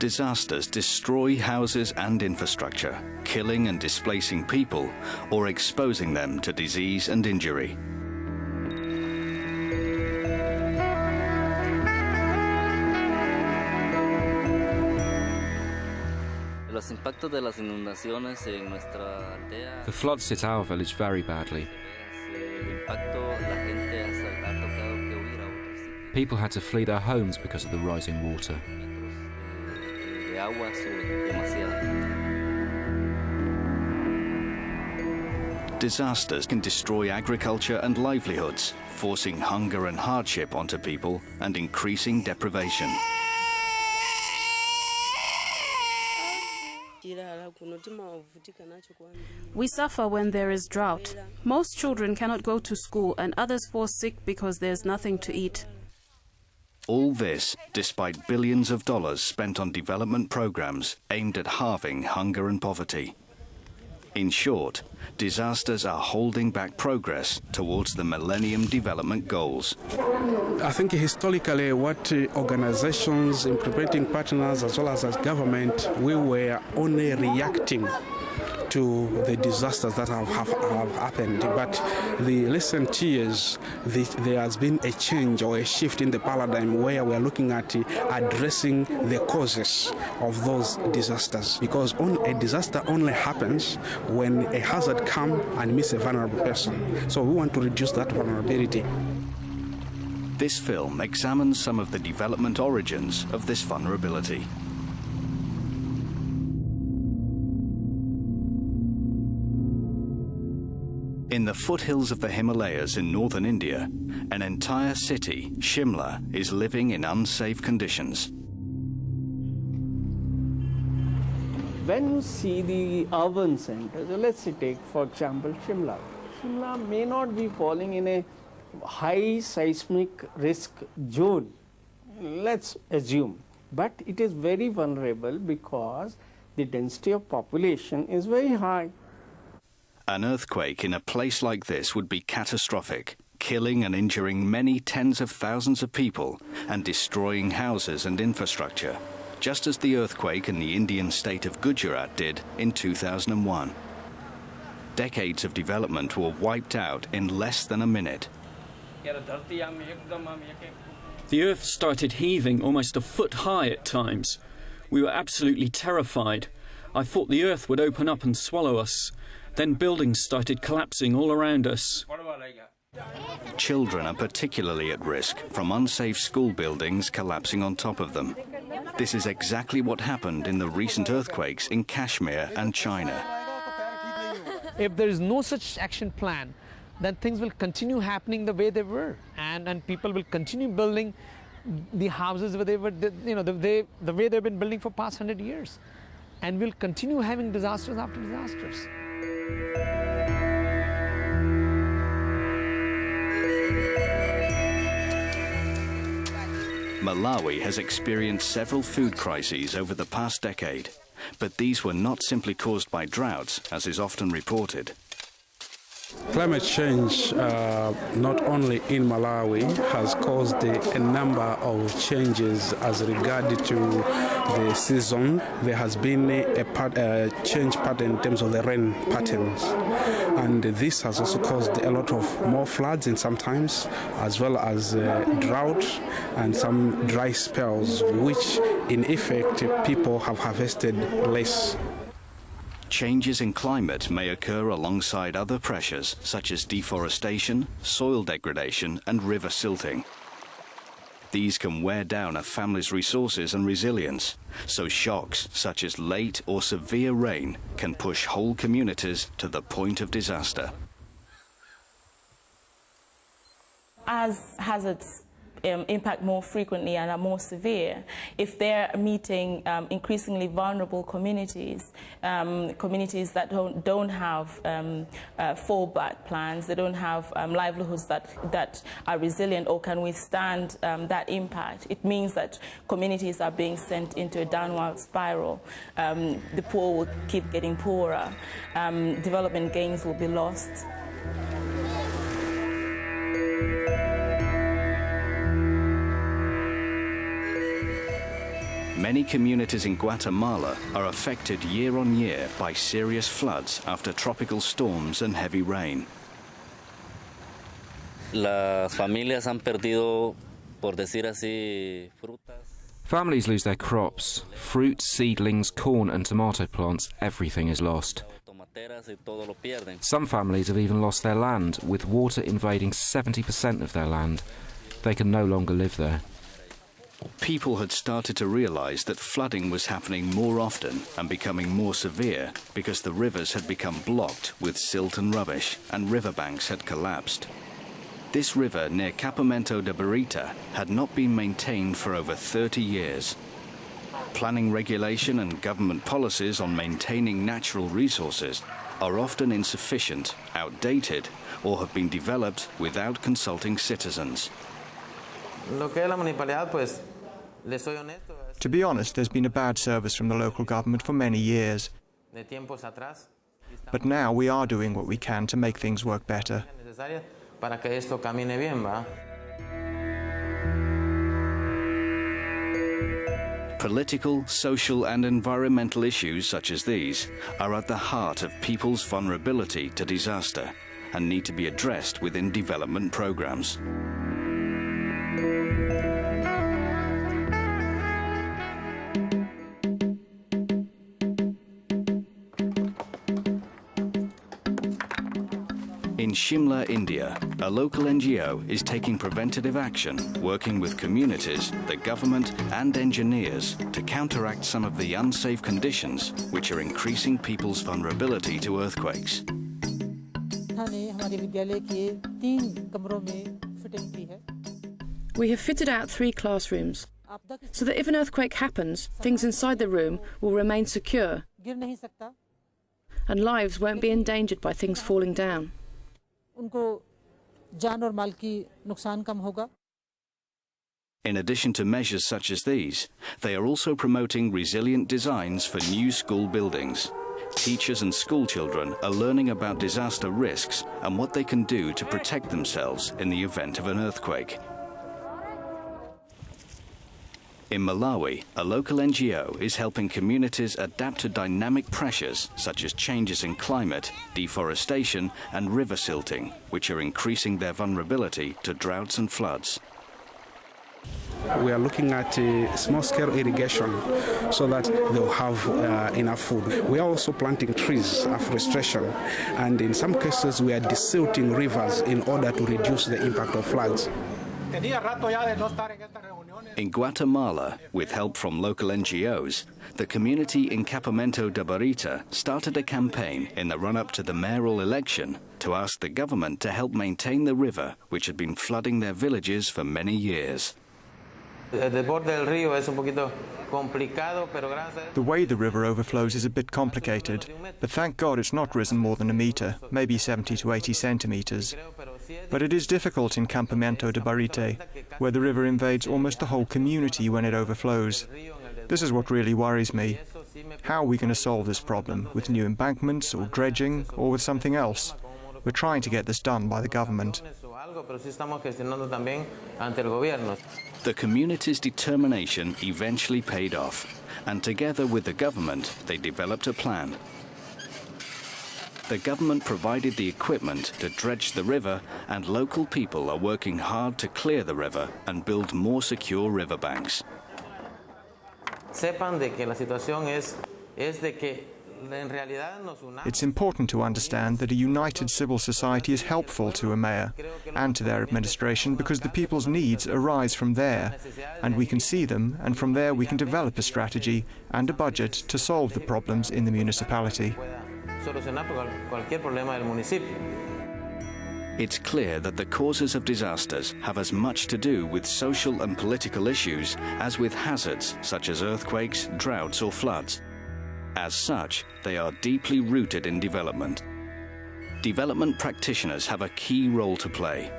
disasters destroy houses and infrastructure, killing and displacing people or exposing them to disease and injury. The floods hit our village very badly. People had to flee their homes because of the rising water. Disasters can destroy agriculture and livelihoods, forcing hunger and hardship onto people and increasing deprivation. We suffer when there is drought. Most children cannot go to school and others fall sick because there's nothing to eat. All this despite billions of dollars spent on development programs aimed at halving hunger and poverty. In short, disasters are holding back progress towards the Millennium Development Goals. I think historically what organizations, implementing partners as well as government, we were only reacting to the disasters that have happened. But the recent years, there has been a change or a shift in the paradigm where we are looking at addressing the causes of those disasters. Because a disaster only happens when a hazard comes and meets a vulnerable person. So we want to reduce that vulnerability. This film examines some of the development origins of this vulnerability. In the foothills of the Himalayas in northern India, an entire city, Shimla, is living in unsafe conditions. When you see the urban centers, let's say take for example Shimla. Shimla may not be falling in a high seismic risk zone, let's assume, but it is very vulnerable because the density of population is very high. An earthquake in a place like this would be catastrophic, killing and injuring many tens of thousands of people and destroying houses and infrastructure, just as the earthquake in the Indian state of Gujarat did in 2001. Decades of development were wiped out in less than a minute. The earth started heaving almost a foot high at times. We were absolutely terrified. I thought the earth would open up and swallow us. Then buildings started collapsing all around us. Children are particularly at risk from unsafe school buildings collapsing on top of them. This is exactly what happened in the recent earthquakes in Kashmir and China. If there is no such action plan, then things will continue happening the way they were, and people will continue building the houses where they were, the way they've been building for past 100 years, and we'll continue having disasters after disasters. Malawi has experienced several food crises over the past decade, but these were not simply caused by droughts, as is often reported. Climate change, not only in Malawi, has caused a number of changes as regard to the season. There has been a change pattern in terms of the rain patterns, and this has also caused a lot of more floods in some times, as well as drought and some dry spells, which in effect people have harvested less. Changes in climate may occur alongside other pressures such as deforestation, soil degradation and river silting. These can wear down a family's resources and resilience, so shocks such as late or severe rain can push whole communities to the point of disaster. As hazards impact more frequently and are more severe, if they're meeting increasingly vulnerable communities, communities that don't have fallback plans, they don't have livelihoods that are resilient or can withstand that impact, it means that communities are being sent into a downward spiral. The poor will keep getting poorer, development gains will be lost. Many communities in Guatemala are affected year on year by serious floods after tropical storms and heavy rain. Las familias han perdido, por decir así, frutas. Families lose their crops. Fruit, seedlings, corn and tomato plants, everything is lost. Some families have even lost their land, with water invading 70% of their land. They can no longer live there. People had started to realise that flooding was happening more often and becoming more severe because the rivers had become blocked with silt and rubbish and riverbanks had collapsed. This river near Campamento de Barita had not been maintained for over 30 years. Planning regulation and government policies on maintaining natural resources are often insufficient, outdated, or have been developed without consulting citizens. To be honest, there's been a bad service from the local government for many years. But now we are doing what we can to make things work better. Political, social and environmental issues such as these are at the heart of people's vulnerability to disaster and need to be addressed within development programs. In Shimla, India, a local NGO is taking preventative action, working with communities, the government and engineers to counteract some of the unsafe conditions which are increasing people's vulnerability to earthquakes. We have fitted out 3 classrooms so that if an earthquake happens, things inside the room will remain secure and lives won't be endangered by things falling down. In addition to measures such as these, they are also promoting resilient designs for new school buildings. Teachers and school children are learning about disaster risks and what they can do to protect themselves in the event of an earthquake. In Malawi, a local NGO is helping communities adapt to dynamic pressures such as changes in climate, deforestation and river silting, which are increasing their vulnerability to droughts and floods. We are looking at small-scale irrigation so that they'll have enough food. We are also planting trees, afforestation, and in some cases we are desilting rivers in order to reduce the impact of floods. In Guatemala, with help from local NGOs, the community in Campamento de Barita started a campaign in the run-up to the mayoral election to ask the government to help maintain the river, which had been flooding their villages for many years. The way the river overflows is a bit complicated, but thank God it's not risen more than a metre, maybe 70 to 80 centimetres. But it is difficult in Campamento de Barita, where the river invades almost the whole community when it overflows. This is what really worries me. How are we going to solve this problem? With new embankments, or dredging, or with something else? We're trying to get this done by the government. The community's determination eventually paid off, and together with the government, they developed a plan. The government provided the equipment to dredge the river, and local people are working hard to clear the river and build more secure riverbanks. It's important to understand that a united civil society is helpful to a mayor and to their administration because the people's needs arise from there, and we can see them, and from there we can develop a strategy and a budget to solve the problems in the municipality. It's clear that the causes of disasters have as much to do with social and political issues as with hazards such as earthquakes, droughts or floods. As such, they are deeply rooted in development. Development practitioners have a key role to play.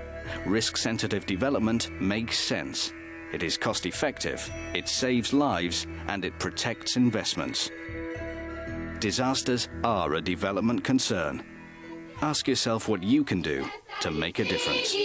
Risk-sensitive development makes sense. It is cost-effective, it saves lives, and it protects investments. Disasters are a development concern. Ask yourself what you can do to make a difference.